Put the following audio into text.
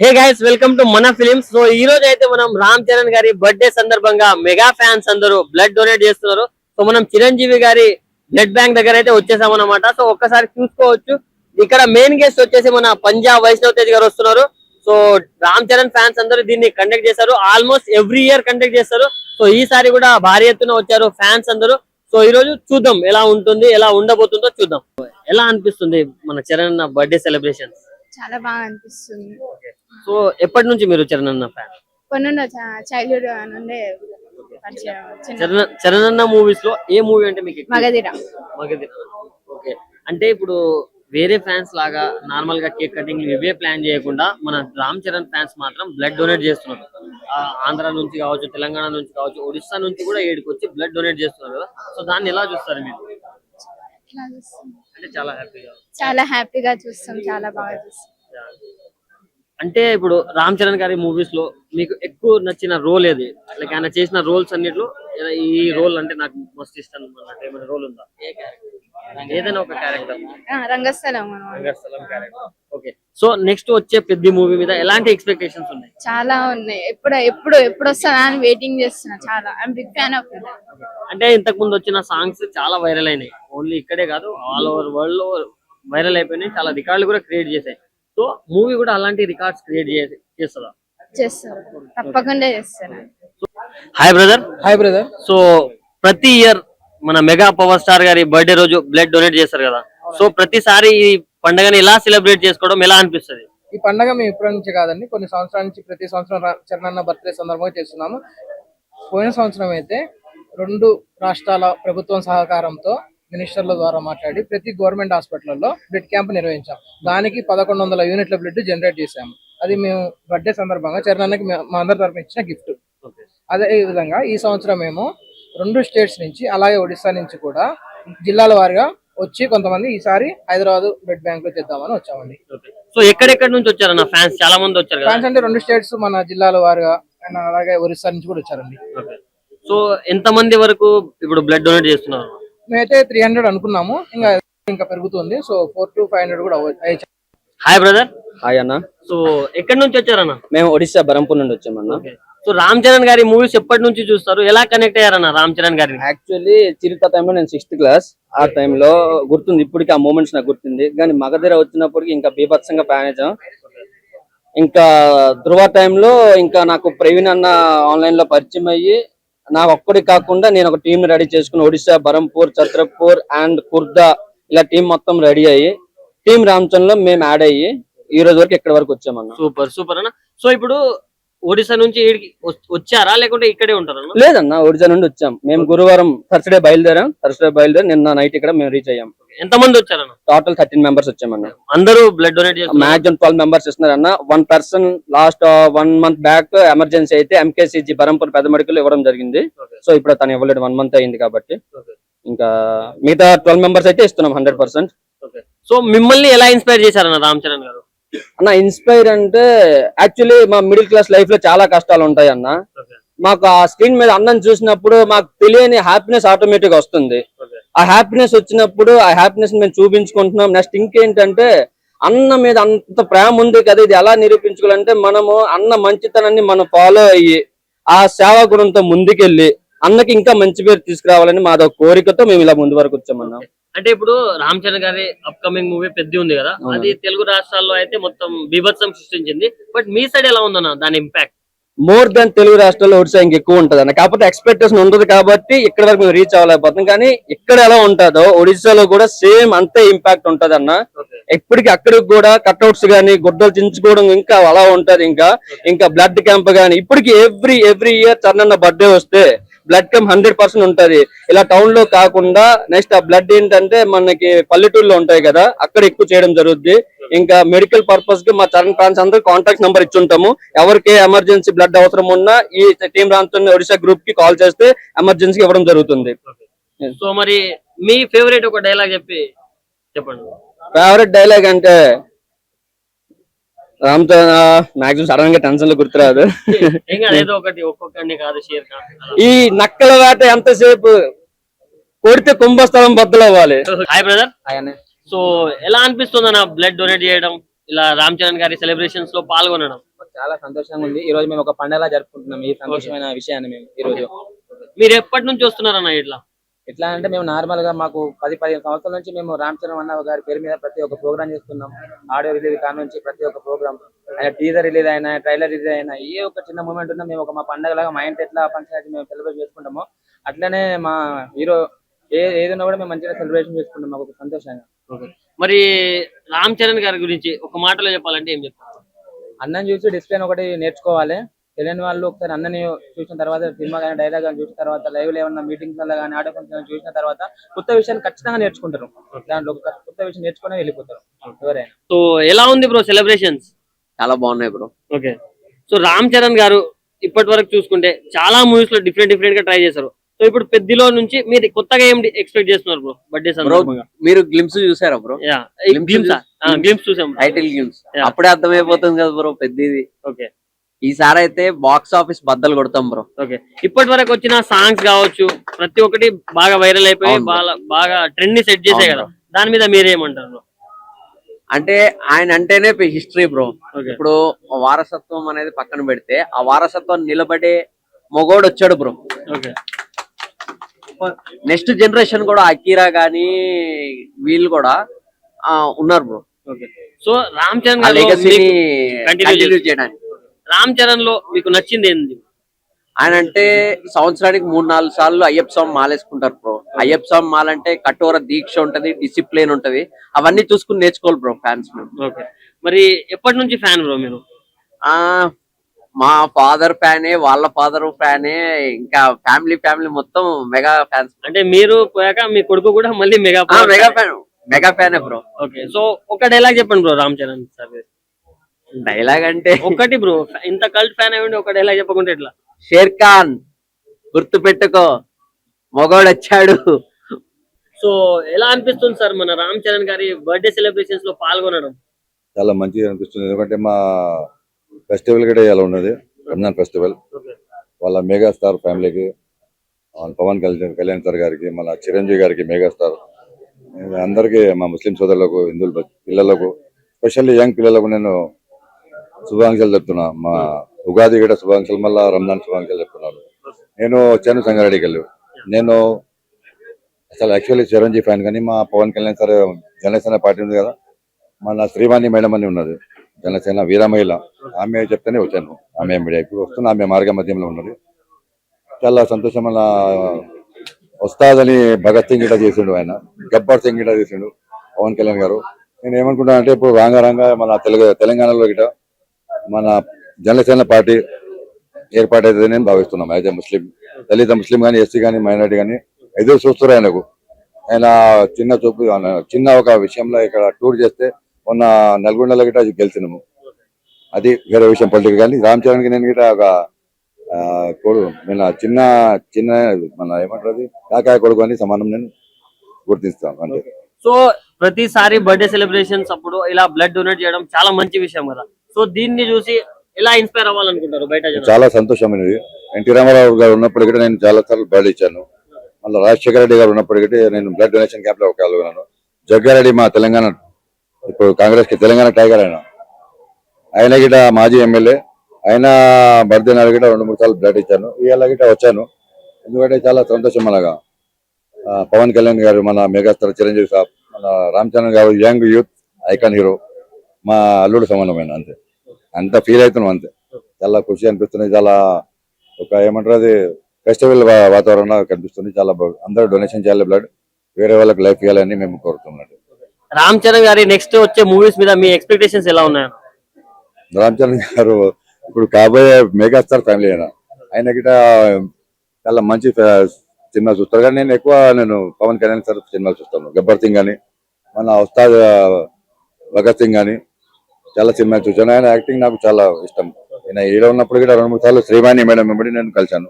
Hey guys, welcome to మన films. So ఈ రోజు అయితే మనం రామ్ చరణ్ గారి బర్త్డే సందర్భంగా మెగా ఫ్యాన్స్ అందరూ బ్లడ్ డొనేట్ చేస్తున్నారు. సో మనం చిరంజీవి గారి బ్లడ్ బ్యాంక్ దగ్గర అయితే వచ్చేసాం అన్నమాట. సో ఒక్కసారి చూసుకోవచ్చు, ఇక్కడ మెయిన్ గెస్ట్ వచ్చేసి మన పంజాబ్ వైష్ణవ్ తేజ్ గారు వస్తున్నారు. సో రామ్ చరణ్ ఫ్యాన్స్ అందరూ దీన్ని కండక్ట్ చేశారు, ఆల్మోస్ట్ ఎవ్రీ ఇయర్ కండక్ట్ చేస్తారు. సో ఈసారి కూడా భారీ ఎత్తున వచ్చారు ఫ్యాన్స్ అందరూ. సో ఈ రోజు చూద్దాం ఎలా ఉంటుంది, ఎలా ఉండబోతుందో చూద్దాం. ఎలా అనిపిస్తుంది మన చరణ్ బర్త్డే సెలబ్రేషన్స్? చాలా బాగా అనిపిస్తుంది. సో ఎప్పటి నుంచి మీరు చరణ్ అన్న ఫ్యాన్? కొన్నున్న చైల్డ్హుడ్ నుండే చరణ్ అన్న మూవీస్ లో ఏ మూవీ అంటే మీకు మగధీర. మగధీర. ఓకే, అంటే ఇప్పుడు వేరే ఫ్యాన్స్ లాగా నార్మల్ గా కేక్ కటింగ్ ఇవే ప్లాన్ చేయకుండా మన రామ్ చరణ్ ఫ్యాన్స్ మాత్రం బ్లడ్ డొనేట్ చేస్తున్నారు. ఆంధ్ర నుంచి కావచ్చు, తెలంగాణ నుంచి కావచ్చు, ఒడిస్సా నుంచి కూడా ఏడుకు వచ్చి బ్లడ్ డొనేట్ చేస్తున్నారు కదా. సో దాన్ని ఎలా చూస్తారు మీరు? అంటే చాలా హ్యాపీగా చూస్తాం, చాలా బాగా చూస్తాం. అంటే ఇప్పుడు రామ్ చరణ్ గారి మూవీస్ లో మీకు ఎక్కువ నచ్చిన రోల్ ఏది? లైక్ ఆయన చేసిన రోల్స్ అన్నిట్లో ఈ రోల్ అంటే నాకు మస్తు ఇష్టం అన్నట్టు ఏమైనా రోల్ ఉందా? ఏదైనా ఒక క్యారెక్టర్? రంగస్థలం క్యారెక్టర్. ఓకే, సో నెక్స్ట్ వచ్చే పెద్ద మూవీ మీద ఎలాంటి ఎక్స్పెక్టేషన్స్ ఉన్నాయి? చాలా ఉన్నాయి. ఎప్పుడు వస్తుందా అని వెయిటింగ్ చేస్తున్నా. చాలా I'm big fan of it. అంటే ఇంతకు ముందు వచ్చిన సాంగ్స్ చాలా వైరల్ అయినాయి, ఓన్లీ ఇక్కడే కాదు ఆల్ ఓవర్ వరల్డ్ లో వైరల్ అయిపోయినాయి, చాలా రికార్డులు కూడా క్రియేట్ చేశాయి. సో మూవీ కూడా అలాంటి రికార్డ్స్ క్రియేట్ చేస్తుందా? చేస్తారు, తప్పకుండా చేస్తారు. Hi brother. Hi brother. So ప్రతి ఇయర్ మన మెగా పవర్ స్టార్ గారి బర్త్డే రోజు బ్లడ్ డొనేట్ చేస్తారు కదా. సో ప్రతిసారి ఈ పండుగని ఎలా సెలబ్రేట్ చేసుకోవడం ఎలా అనిపిస్తుంది? ఈ పండుగ మేము ఇప్పటి నుంచి కాదండి, కొన్ని సంవత్సరాల నుంచి ప్రతి సంవత్సరం చరణ్ బర్త్డే సందర్భంగా చేస్తున్నాము. పోయిన సంవత్సరం అయితే 2 రాష్ట్రాల ప్రభుత్వం సహకారంతో మినిస్టర్ల ద్వారా మాట్లాడి ప్రతి గవర్నమెంట్ హాస్పిటల్లో బ్లడ్ క్యాంప్ నిర్వహించాం. దానికి 1100 యూనిట్ల బ్లడ్ జనరేట్ చేశాము. అది మేము బర్త్డే సందర్భంగా చరణ్కి మా అందరి తరఫున ఇచ్చిన గిఫ్ట్. అదే విధంగా ఈ సంవత్సరం మేము 2 స్టేట్స్ నుంచి అలాగే ఒడిస్సా నుంచి కూడా జిల్లాల వారిగా వచ్చి కొంతమంది ఈసారి హైదరాబాద్ బ్లడ్ బ్యాంక్ లో చేద్దామని వచ్చామండి. సో ఎక్కడెక్కడ నుంచి వచ్చారన్న ఫ్యాన్స్? చాలా మంది వచ్చారు. ఫ్యాన్స్ అంటే 2 స్టేట్స్ మన జిల్లాల వారిగా, అలాగే ఒరిస్సా నుంచి కూడా వచ్చారండి. సో ఎంత మంది వరకు ఇప్పుడు బ్లడ్ డొనేట్ చేస్తున్నారు? మేమైతే 300 అనుకున్నాము, ఇంకా పెరుగుతుంది. సో 400 to 500 కూడా అయ్యి. Hi brother. హాయ్ అన్న. సో ఎక్కడి నుంచి వచ్చారన్న? మేము ఒడిస్సా బరంపూర్ నుండి వచ్చామన్న. సో రామ్ చరణ్ గారి మూవీస్ ఎప్పటి నుంచి చూస్తారు, ఎలా కనెక్ట్ అయ్యారన్న రామ్ చరణ్ గారిని? యాక్చువల్లీ చిరుత టైంలో నేను 6th క్లాస్, ఆ టైంలో గుర్తుంది, ఇప్పటికి ఆ మూమెంట్స్ నాకు గుర్తుంది. కానీ మగధీర వచ్చినప్పటికి ఇంకా బీభత్సంగా ప్యానేజం. ఇంకా ధృవ టైంలో ఇంకా నాకు ప్రవీణ్ అన్న ఆన్లైన్ లో పరిచయం అయ్యి నాకు ఒక్కడి కాకుండా నేను ఒక టీం రెడీ చేసుకుని ఒడిశా, బరంపూర్, ఛత్రపూర్ అండ్ కుర్దా ఇలా టీం మొత్తం రెడీ అయ్యి టీం రామచరణ్ లో మేము యాడ్ అయ్యి ఈ రోజు వరకు ఇక్కడ వరకు వచ్చామన్న. సూపర్ సూపర్ అన్న. సో ఇప్పుడు ఒడిశా నుంచి వచ్చారా లేకుంటే ఇక్కడే ఉంటారా? లేదన్న, ఒడిశా నుండి వచ్చాం మేము. గురువారం థర్స్డే బయలుదేరి నిన్న నైట్ ఇక్కడ మేము రీచ్ అయ్యాం. ఎంత మంది వచ్చారన్న? టోటల్ 13 మెంబర్స్ వచ్చామన్న. అందరూ బ్లడ్ డొనేట్ చేస్తారు? మాక్సిమం 12 మెంబర్స్ ఇస్తున్నారన్న. 1 person last 1 month back emergency అయితే ఎంకేసీజీ బరంపూర్ పెద్ద మెడికల్ ఇవ్వడం జరిగింది. సో ఇప్పుడు తను ఇవ్వలేదు, 1 month అయింది కాబట్టి. ఇంకా మిగతా 12 మెంబర్స్ అయితే ఇస్తున్నాం 100%. సో మిమ్మల్ని ఎలా ఇన్స్పైర్ చేశారన్న రామ్ చరణ్ గారు? అన్న ఇన్స్పైర్ అంటే యాక్చువల్లీ మా మిడిల్ క్లాస్ లైఫ్ లో చాలా కష్టాలు ఉంటాయి అన్న. మాకు ఆ స్క్రీన్ మీద అన్నం చూసినప్పుడు మాకు తెలియని హ్యాపీనెస్ ఆటోమేటిక్ వస్తుంది. ఆ హ్యాపీనెస్ వచ్చినప్పుడు ఆ హ్యాపీనెస్ మేము చూపించుకుంటున్నాం. నెక్స్ట్ ఇంకేంటంటే అన్న మీద అంత ప్రేమ ఉంది కదా, ఇది ఎలా నిరూపించుకోవాలంటే మనము అన్న మంచితనాన్ని మనం ఫాలో అయ్యి ఆ సేవా గుణంతో ముందుకెళ్ళి అన్నకి ఇంకా మంచి పేరు తీసుకురావాలని మాది కోరికతో మేము ఇలా ముందు వరకు వచ్చామన్నా. అంటే ఇప్పుడు రామ్ చరణ్ గారి అప్కమింగ్ మూవీ పెద్ద ఉంది కదా, అది తెలుగు రాష్ట్రాల్లో అయితే మొత్తం బీభత్సం సృష్టించింది. బట్ మీ సైడ్ ఎలా ఉందన్న దాని ఇంపాక్ట్? మోర్ దాన్ తెలుగు రాష్ట్రాల్లో ఒడిశా ఇంకెక్కువ ఉంటది అన్న. కాకపోతే ఎక్స్పెక్టేషన్ ఉండదు కాబట్టి ఇక్కడ వరకు మేము రీచ్ అవ్వలేకపోతాం. కానీ ఇక్కడ ఎలా ఉంటుందో ఒడిశాలో కూడా సేమ్ అంతే ఇంపాక్ట్ ఉంటది అన్న. ఎప్పటికి అక్కడికి కూడా కట్అవుట్స్ గానీ గుడ్డలు చించుకోవడం ఇంకా అలా ఉంటది. ఇంకా బ్లడ్ క్యాంప్ గానీ ఇప్పటికి ఎవ్రీ ఇయర్ చరణ్ బర్త్డే వస్తే బ్లడ్ క్యాంప్ 100% ఉంటది. ఇలా టౌన్ లో కాకుండా నెక్స్ట్ ఆ బ్లడ్ ఏంటంటే మనకి పల్లెటూరులో ఉంటాయి కదా, అక్కడ ఎక్కువ చేయడం జరుగుద్ది. ఇంకా మెడికల్ పర్పస్ కి మా చరణ్ ఫ్యాన్స్ అందరూ కాంటాక్ట్ నెంబర్ ఇచ్చుంటాము. ఎవరికి ఎమర్జెన్సీ బ్లడ్ అవసరం ఉన్నా ఈ టీం రామచరణ్ ఒడిశా గ్రూప్ కి కాల్ చేస్తే ఎమర్జెన్సీ ఇవ్వడం జరుగుతుంది. సో మరి మీ ఫేవరెట్ ఒక డైలాగ్ చెప్పండి. ఫేవరెట్ డైలాగ్ అంటే రామ్ చరణ్ మాక్సిమం సడన్ గా టెన్షన్ లో గుర్తురాదు. ఈ నక్కల వేట ఎంతసేపు కొడితే కుంభస్థలం బద్దలవ్వాలి. Hi brother. సో ఎలా అనిపిస్తుంది అన్న బ్లడ్ డొనేట్ చేయడం, ఇలా రామ్ చరణ్ గారి సెలబ్రేషన్స్ లో పాల్గొనడం? చాలా సంతోషంగా ఉంది. ఈ రోజు మేము ఒక పండగలా జరుపుకుంటున్నాం ఈ సంతోషమైన విషయాన్ని మేము ఈ రోజు. మీరు ఎప్పటి నుంచి వస్తున్నారన్న ఇట్లా? ఎట్లా అంటే మేము నార్మల్ గా మాకు 10-15 సంవత్సరాల నుంచి మేము రామ్ చరణ్ అన్న గారి పేరు మీద ప్రతి ఒక్క ప్రోగ్రామ్ చేస్తున్నాం. ఆడియో రిలీజ్ కాడ నుంచి ప్రతి ఒక్క ప్రోగ్రామ్, ఆయన టీజర్ రిలీజ్ అయినా, ట్రైలర్ రిలీజ్ అయినా, ఏ ఒక చిన్న మూమెంట్ ఉన్నా మేము మా పండగలాగా మా ఇంటి ఎట్లా ఫంక్షన్ అయితే మేము సెలబ్రేట్ చేసుకుంటామో అట్లనే మా హీరో ఏదైనా కూడా మేము మంచిగా సెలబ్రేషన్ చేసుకుంటాం మాకు ఒక సంతోషంగా. మరి రామ్ చరణ్ గారి గురించి ఒక మాటలో చెప్పాలంటే ఏం చెప్తారు? అన్నని చూసి డిసిప్లిన్ ఒకటి నేర్చుకోవాలి. తెలియని వాళ్ళు ఒకసారి అన్నని చూసిన తర్వాత, సినిమా కానీ డైలాగ్ కానీ చూసిన తర్వాత, లైవ్ లో ఏమన్నా మీటింగ్స్ కానీ ఆడియో ఫంక్షన్ చూసిన తర్వాత కొత్త విషయాన్ని ఖచ్చితంగా నేర్చుకుంటారు. దాంట్లో ఒక కొత్త విషయం నేర్చుకునే వెళ్ళిపోతారు ఎవరైనా. సో ఎలా ఉంది బ్రో సెలబ్రేషన్స్? చాలా బాగున్నాయి bro. Okay. So Ram Charan గారు ఇప్పటి వరకు చూసుకుంటే చాలా మూవీస్ లో డిఫరెంట్ గా ట్రై చేశారు. సో ఇప్పుడు పెద్దలో నుంచి మీరు కొత్తగా ఏం ఎక్స్పెక్ట్ చేస్తున్నారు బ్రో బర్త్డే సందర్భంగా? మీరు గ్లిమ్స్ చూసారా బ్రో? గేమ్స్ చూసాం. టైటిల్ గేమ్స్ అప్పుడే అర్థమైపోతుంది కదా బ్రో పెద్దది. ఓకే. ఈసారి అయితే బాక్స్ ఆఫీస్ బద్దలు కొడతాం బ్రో. ఓకే. ఇప్పటి వరకు వచ్చిన సాంగ్స్ కావచ్చు ప్రతి ఒక్కటి బాగా వైరల్ అయిపోయి బాగా ట్రెండ్ ని సెట్ చేసాయి కదా, దాని మీద మీరేమంటారు? అంటే ఆయన అంటేనే హిస్టరీ బ్రో. ఇప్పుడు వారసత్వం అనేది పక్కన పెడితే ఆ వారసత్వం నిలబడే మొగోడు వచ్చాడు బ్రో. ఓకే. నెక్స్ట్ జనరేషన్ కూడా అకీరా గానీ వీళ్ళు కూడా ఉన్నారు bro. Okay. So Ram Charan ఆ గారు లెగసీని కంటిన్యూ చేయడానికి రామ్ చరణ్ లో మీకు నచ్చింది ఏంది? ఆయన అంటే సంవత్సరానికి 3-4 సార్లు అయ్యప్ప స్వామి మాలేసుకుంటారు బ్రో. అయ్యప్ప స్వామి మాల అంటే కఠోర దీక్ష ఉంటది, డిసిప్లిన్ ఉంటది. అవన్నీ చూసుకుని నేర్చుకోవాలి బ్రో ఫ్యాన్స్. ఓకే. మరి ఎప్పటి నుంచి ఫ్యాన్ బ్రో మీరు? మా ఫాదర్ ఫ్యానే, వాళ్ళ ఫాదర్ ఫ్యానే, ఇంకా ఫ్యామిలీ మొత్తం మెగా ఫ్యాన్స్. అంటే మీరు పోయాక మీ కొడుకు కూడా మళ్ళీ మెగా ఫ్యానే బ్రో. ఓకే. సో ఒక డైలాగ్ చెప్పండి bro Ram Charan sir. Dialogue అంటే ఒకటి బ్రో, ఇంత కల్ట్ ఫ్యాన్ అయ్యండి ఒక డైలాగ్ చెప్పకుంటే ఎట్లా? షేర్ ఖాన్ గుర్తు పెట్టుకో మొగోడు వచ్చాడు. సో ఎలా అనిపిస్తుంది సార్ మన రామ్ చరణ్ గారి బర్త్డే సెలబ్రేషన్స్ లో పాల్గొనడం? చాలా మంచిగా అనిపిస్తుంది. ఎందుకంటే మా ఫెస్టివల్ కూడా ఇలా ఉన్నది, రంజాన్ ఫెస్టివల్. వాళ్ళ మెగాస్టార్ ఫ్యామిలీకి, పవన్ కళ్యాణ్ సార్ గారికి, మన చిరంజీవి గారికి, మెగాస్టార్ అందరికీ, మా ముస్లిం సోదరులకు, హిందువుల పిల్లలకు, స్పెషల్లీ యంగ్ పిల్లలకు నేను శుభాకాంక్షలు చెప్తున్నా. మా ఉగాది కూడా శుభాకాంక్షలు, మళ్ళా రంజాన్ శుభాకాంక్షలు చెప్తున్నాను. నేను వచ్చాను సంగారెడ్డికి వెళ్ళి. నేను అసలు యాక్చువల్లీ చిరంజీవి ఫ్యాన్, కానీ మా పవన్ కళ్యాణ్ సార్ జనసేన పార్టీ ఉంది కదా, మన శ్రీవాణి మేడం అని ఉన్నది జనసేన వీర మహిళ, ఆమె చెప్తేనే వచ్చాను. ఆమె మీడియాకి వస్తున్నా, ఆమె మార్గ మధ్యంలో ఉన్నది. చాలా సంతోషం. మన వస్తాదని భగత్ సింగ్ గిట చేసిండు, ఆయన గబ్బర్ సింగ్ గిట చేసిండు పవన్ కళ్యాణ్ గారు. నేను ఏమనుకుంటా అంటే ఇప్పుడు రాంగా మన తెలంగాణలో గిట మన జనసేన పార్టీ ఏర్పాటైతే నేను భావిస్తున్నాం. యాజ్ ఎ ముస్లిం, దళిత ముస్లిం కానీ, ఎస్సీ కానీ, మైనారిటీ కానీ ఎదురు చూస్తారు ఆయనకు. ఆయన చిన్న చూపు, చిన్న ఒక విషయంలో ఇక్కడ టూర్ చేస్తే మొన్న నల్గొండలో గిట గెలిచినాము. అది వేరే విషయం పొలిటికల్. కానీ రామ్ చరణ్ కి నేను గిట ఒక చిన్న మన ఏమంటారు కాకాయ కొడుకు అని సమానం నేను గుర్తిస్తాను అంటే. సో ప్రతిసారి బర్త్డే సెలబ్రేషన్స్ అప్పుడు ఇలా బ్లడ్ డొనేట్ చేయడం చాలా మంచి విషయం కదా. సో దీన్ని చూసి ఎలా ఇన్స్పైర్ అవ్వాలనుకుంటారు బయట జనాలు? చాలా సంతోషమైనది. ఎన్టీ రామారావు గారు ఉన్నప్పుడు కూడా నేను చాలా సార్లు బ్లడ్ ఇచ్చాను. మళ్ళీ రాజశేఖర రెడ్డి గారు ఉన్నప్పటికీ నేను బ్లడ్ డొనేషన్ క్యాంప్ లో పాల్గొన్నాను. జగ్గారెడ్డి మా తెలంగాణ, ఇప్పుడు కాంగ్రెస్ కి తెలంగాణ టైగర్ ఆయన గిట మాజీ ఎమ్మెల్యే, ఆయన బర్త్డే నాడు గిట 2-3 సార్లు బ్లడ్ ఇచ్చాను. ఇవాళ గిట వచ్చాను. ఎందుకంటే చాలా సంతోషం. మనగా పవన్ కళ్యాణ్ గారు, మన మెగాస్టార్ చిరంజీవి సాబ్, మన రామ్ చరణ్ గారు యంగ్ యూత్ ఐకాన్ హీరో, మా అల్లుడు సమానమైన, అంతే అంత ఫీల్ అవుతున్నాం. అంతే చాలా ఖుషి అనిపిస్తుంది. చాలా ఒక ఏమంటారు అది ఫెస్టివల్ వాతావరణం కనిపిస్తుంది. చాలా అందరూ డొనేషన్ చేయాలి, బ్లడ్ వేరే వాళ్ళకి లైఫ్ ఇవ్వాలని మేము కోరుతున్నాం. రామ్ చరణ్ గారి నెక్స్ట్ వచ్చే మూవీస్ మీద మీ ఎక్స్పెక్టేషన్స్ ఎలా ఉన్నాయి? రామ్ చరణ్ గారు ఇప్పుడు కాబోయే మెగాస్టార్ ఫ్యామిలీ ఆయన గిట చాలా మంచి సినిమా చూస్తారు. కానీ నేను పవన్ కళ్యాణ్ సార్ సినిమాలు చూస్తాను. గబ్బర్ సింగ్ కానీ, మన ఉస్తాద్ భగత్ సింగ్ కానీ చాలా సినిమాలు చూసాను. ఆయన యాక్టింగ్ నాకు చాలా ఇష్టం. ఆయన హీరో ఉన్నప్పుడు కూడా 2-3 సార్లు శ్రీవాణి మేడం వెంబడి నేను కలిశాను.